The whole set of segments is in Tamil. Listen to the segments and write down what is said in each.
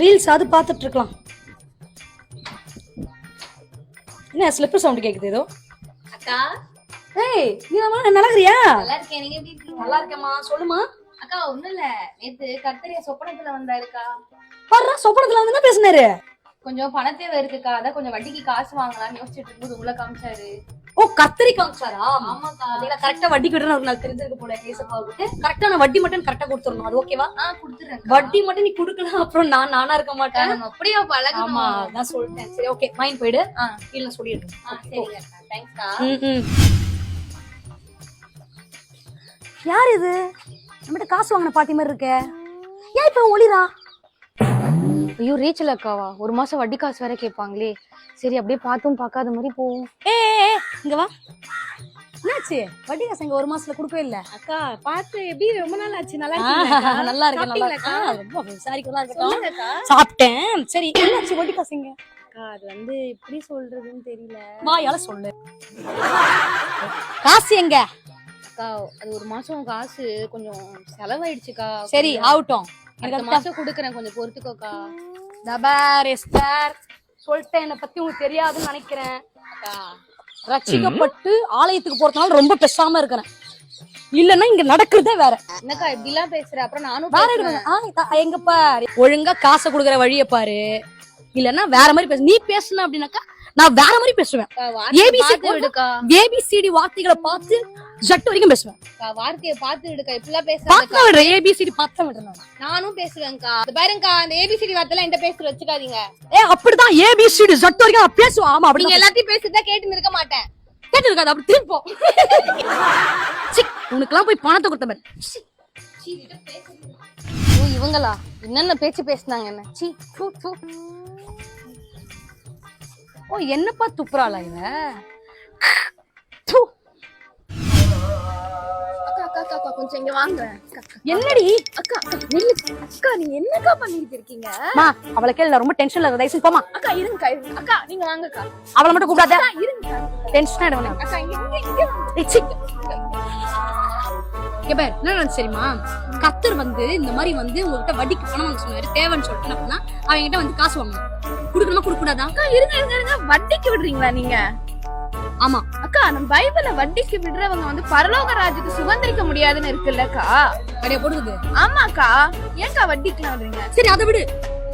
ரீல்ஸ் அது பார்த்துட்டு இருக்கலாம். என்ன ஸ்லிப்பர் சவுண்ட் கேக்குது ஏதோ? அக்கா ஏய் நீ நல்லா இருக்கறியா? நல்லா இருக்கேன். நீங்க எப்படி இருக்கீங்க? நல்லா இருக்கேம்மா. சொல்லுமா. அக்கா ஒண்ணும் இல்ல, நேத்து கர்த்தரியா சொப்பனத்துல வந்தாருக்கா. பாரு சொப்பனத்துல வந்து என்ன பேசினாரு? கொஞ்சம் பண தேவை இருக்குக்கா, அதான் கொஞ்சம் வட்டிக்கு காசு வாங்கலாம்னு யோசிச்சுட்டு இருக்கும்போது உள்ள காமிச்சாரு. ஓ கத்தரி காமிச்சாரா? ஆமாக்கா. அதேல கரெக்டா வட்டி விடுறேன் ஒரு நாள் தெரிஞ்சிருக்கு போல. ஏசப்பாவுக்கு கரெக்டா நான் வட்டி மட்டும் கரெக்டா கொடுத்துறணும். அது ஓகேவா? குடுத்துறேன். வட்டி மட்டும் நீ குடுக்கலாம், அப்புறம் நானா இருக்க மாட்டேன். நம்ம அப்படியே பழகணும். ஆமா நான் சொல்லிட்டேன். சரி ஓகே மைண்ட் போயிடு. இல்ல சொல்லிடுறேன். சரிங்க அக்கா, தேங்க்ஸ்க்கா. யார் இது? நம்மகிட்ட காசு வாங்கின பாட்டி மாதிரி இருக்க. ஏன் இப்ப ஒளிரா? ஐயோ ரீச்சல் அக்காவா? ஒரு மாசம் வட்டி காசு வேற கேட்பாங்களே. சரி அப்படியே பார்த்தும் பார்க்காத மாதிரி போவோம். ஏ இங்க வா. என்னாச்சு? வட்டி காசு எங்க ஒரு மாசத்துல கொடுக்கவே இல்ல. அக்கா பார்த்து எப்படி ரொம்ப நாள் ஆச்சு. நல்லா நல்லா இருக்கு நல்லா இருக்கு. ரொம்ப விசாரிக்கிறதா இருக்கட்டும். சாப்பிட்டேன். சரி என்னாச்சு வட்டி காசு எங்க? அக்கா அது வந்து எப்படி சொல்றதுன்னு தெரியல. வாயால சொல்லு. காசு எங்க? அக்கா அது ஒரு மாசம் காசு கொஞ்சம் செலவாயிடுச்சுக்கா. சரி ஆகட்டும். அடுத்த மாசம் குடுக்கறேன், கொஞ்சம் பொறுத்துக்கோக்கா. தபார் எஸ்தர் சொல்லிட்டேன், என்னை பத்தி உங்களுக்கு தெரியாதுன்னு நினைக்கிறேன். ரட்சிக்கப்பட்டு ஆலயத்துக்கு போறதுனால ரொம்ப பெசாம இருக்கிறேன். இல்லன்னா இங்க நடக்கிறதே வேற. என்னக்கா இப்படி எல்லாம் பேசுற? அப்புறம் நானும் வேற எங்க பாரு, ஒழுங்கா காசை கொடுக்குற வழிய பாரு. இல்லன்னா வேற மாதிரி பேசு. நீ பேசுன அப்படின்னாக்கா நான் வேற மாதிரி பேசுவேன். ஏபிசிடி வார்த்தைகளை பார்த்து ஜட் வரைக்கும் பேசுவேன். வார்த்தையை பார்த்து விடுக்கா. இப்படிலாம் பேச ஏபிசிடி பார்த்து விடுறேன். நானும் பேசுவேன்க்கா. பாருங்கக்கா அந்த ஏபிசிடி வார்த்தை என்கிட்ட பேசுற வச்சுக்காதீங்க. அப்படிதான் ஏபிசிடி ஜட் வரைக்கும் நான் பேசுவேன். ஆமா அப்படி எல்லாத்தையும் பேசுறதா கேட்டு இருக்க மாட்டேன். கேட்டு இருக்காது. அப்படி திருப்போ உனக்கு எல்லாம் போய் பணத்தை கொடுத்த மாதிரி. இவங்களா என்னென்ன பேச்சு பேசினாங்க என்ன? ஓ என்னப்பா துப்புறாளா இவ? கொஞ்சம் இங்க வாங்க. என்னடி அக்கா அக்கா நீங்க என்னக்கா பண்ணிட்டு இருக்கீங்க? அவளை கேள்வி ரொம்ப டென்ஷன்ல இருக்க. தயவுசெய்து போமா. அக்கா இருங்க அக்கா நீங்க வாங்கக்கா. அவளை மட்டும் கூப்பிடாத. இருங்க டென்ஷன் ஆயிடுவாங்க. அக்கா இங்க என்ன நினைச்சு தெரியுமா? கத்தர் வந்து இந்த மாதிரி வந்து உங்ககிட்ட வட்டிக்கு பணம் வாங்க சொன்னாரு. தேவைன்னு சொல்லிட்டு என்ன பண்ணா, அவங்க கிட்ட வந்து காசு வாங்கணும். குடுக்கணுமா கொடுக்க கூடாதா? அக்கா இருங்க வட்டிக்கு விடுறீங்களா நீங்க? ஆமா அக்கா நம்ம பைபிள்ல வட்டிக்கு விடுறவங்க வந்து பரலோக ராஜ்யத்தை சுதந்திரிக்க முடியாதுன்னு இருக்குல்லக்கா. அப்படியே போடுது. ஆமாக்கா. ஏன்க்கா வட்டிக்கு விடுறீங்க? சரி அதை விடு.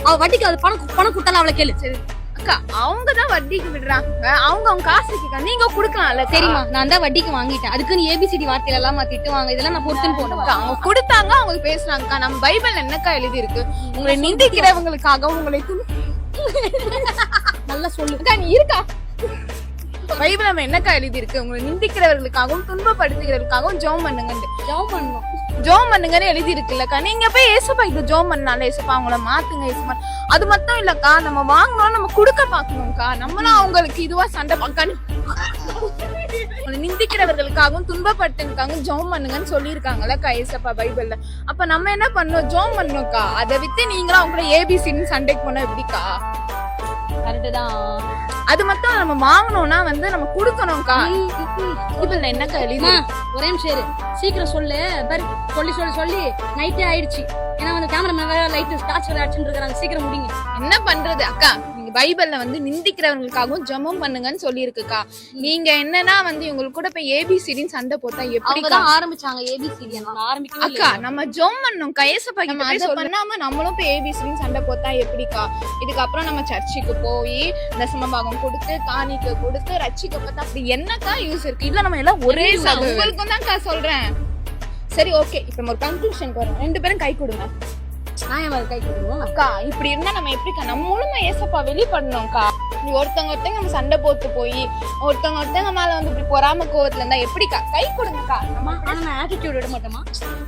அவ வட்டிக்கு அது பணம் கொடுத்தாலும் அவளை கேளு. சரி அக்கா அவங்கதான் வட்டிக்கு விடுறாங்க. அவங்க காசு கேட்க நீங்க குடுக்கலாம்ல. சரிமா நான் தான் வட்டிக்கு வாங்கிட்டேன். அதுக்கு நீ ஏபிசிடி வார்த்தையில எல்லாம் திட்டு வாங்க. இதெல்லாம் நான் பொறுத்துன்னு போனேன். அவங்க கொடுத்தாங்க, அவங்க பேசுறாங்கக்கா. நம்ம பைபிள்ல என்னக்கா எழுதி இருக்கு? உங்களை நிந்திக்கிறவங்களுக்காக உங்களை நல்லா சொல்லு. அக்கா நீ இருக்கா? பைபிள் நம்ம என்னக்கா எழுதி இருக்கு? உங்களை நிந்திக்கிறவர்களுக்காகவும் துன்பப்படுத்துகிறவர்களுக்காகவும் ஜெபம் பண்ணுங்கன்னு எழுதி இருக்குல்லக்கா. நீங்க போய் ஏசப்பா இது ஜெபம் பண்ணால ஏசப்பா அவங்கள மாத்துங்க ஏசப்பா. அது மட்டும் இல்லக்கா, நம்ம வாங்கணும் நம்ம கொடுக்க பாக்கணும்க்கா. நம்மளும் அவங்களுக்கு இதுவா சண்டை பார்க்கணும். நிந்திக்கிறவர்களுக்காகவும் துன்பப்படுத்துறதுக்காகவும் ஜெபம் பண்ணுங்கன்னு சொல்லியிருக்காங்கல்லக்கா ஏசப்பா பைபிள்ல. அப்ப நம்ம என்ன பண்ணணும்? ஜெபம் பண்ணணும்க்கா. அதை விட்டு நீங்களும் அவங்கள ஏபிசின்னு சண்டைக்கு போனா எப்படிக்கா? கரெக்ட் தான். அது மட்டும் நம்ம வாங்கணும்னா வந்து நம்ம குடுக்கணும்க்கா. இதுல என்னக்கா எழுதி? ஒரே நிமிஷம் சீக்கிரம் சொல்லு. சொல்லி நைட்டே ஆயிடுச்சு. ஏன்னா வந்து கேமரா வேற லைட் டார்ச் வேற அடிச்சுட்டு இருக்காங்க. சீக்கிரம் முடிங்க. என்ன பண்றது அக்கா? நீங்க பைபிள்ல வந்து நிந்திக்கிறவங்களுக்காகவும் ஜெபம் பண்ணுங்கன்னு சொல்லி இருக்குக்கா. நீங்க என்னன்னா வந்து இவங்களுக்கு கூட போய் ஏபிசிடின்னு சண்டை போட்டா எப்படி ஆரம்பிச்சாங்க? ஏபிசிடி ஆரம்பிக்கவே அக்கா நம்ம ஜெபம் பண்ணணும். கையசப்பா கிட்ட பண்ணாம நம்மளும் போய் ஏபிசிடின்னு சண்டை போட்டா எப்படிக்கா? இதுக்கப்புறம் நம்ம சர்ச்சுக்கு போய் தசமபாகம் கொடுத்து காணிக்க கொடுத்து ரட்சிக்கப்பட்டா அப்படி என்னக்கா யூஸ் இருக்கு? இல்ல நம்ம எல்லாம் ஒரே உங்களுக்கும் தான் சொல்றேன். சரி ஓகே, இப்ப நம்ம ஒரு கன்க்ளூஷன் வரோம். 2 பேரும் கை கொடுங்க. நான் கை கொடுக்கணும் அக்கா. இப்படி இருந்தா நம்ம எப்படிக்கா நம்மளும் ஏசப்பா வெளிப்படணும்க்கா. ஒருத்தவங்க நம்ம சண்டை போட்டு போய் ஒருத்தவங்க மேல வந்து இப்படி பொறாம கோவத்துல இருந்தா எப்படிக்கா? கை கொடுங்கக்கா. ஆனா நான் ஆட்டிடியூட் விட மாட்டேமா?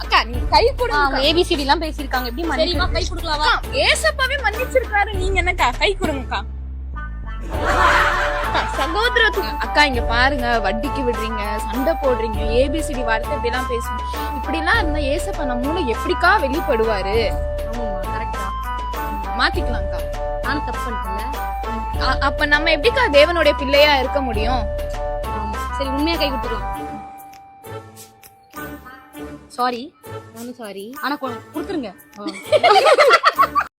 அக்கா நீ கை கொடுங்க. ஏபிசிடி எல்லாம் பேசிருக்காங்க. எப்படி சரிமா கை கொடுக்கலாமா? ஏசப்பாவே மன்னிச்சிருக்காரு. நீங்க என்னக்கா? கை கொடுங்கக்கா. சகோதரத்துக்கு அக்கா இங்க பாருங்க, வட்டிக்கு விடுறீங்க, சண்டை போடுறீங்க, ஏபிசிடி வார்த்தை இப்படி எல்லாம் பேசுங்க. இப்படி எல்லாம் இருந்தா ஏசப்பா நம்மள எப்படிக்கா வெளிப்படுவாரு? மாத்திக்கலாம்க்கா. நானும் தப்பு பண்ணிட்டேன்ல. அப்ப நம்ம எப்படிக்கா தேவனுடைய பிள்ளையா இருக்க முடியும்? சரி உண்மையா கை கொடுத்துக்கலாம். சாரி. நானும் சாரி. ஆனா கொடுத்துருங்க.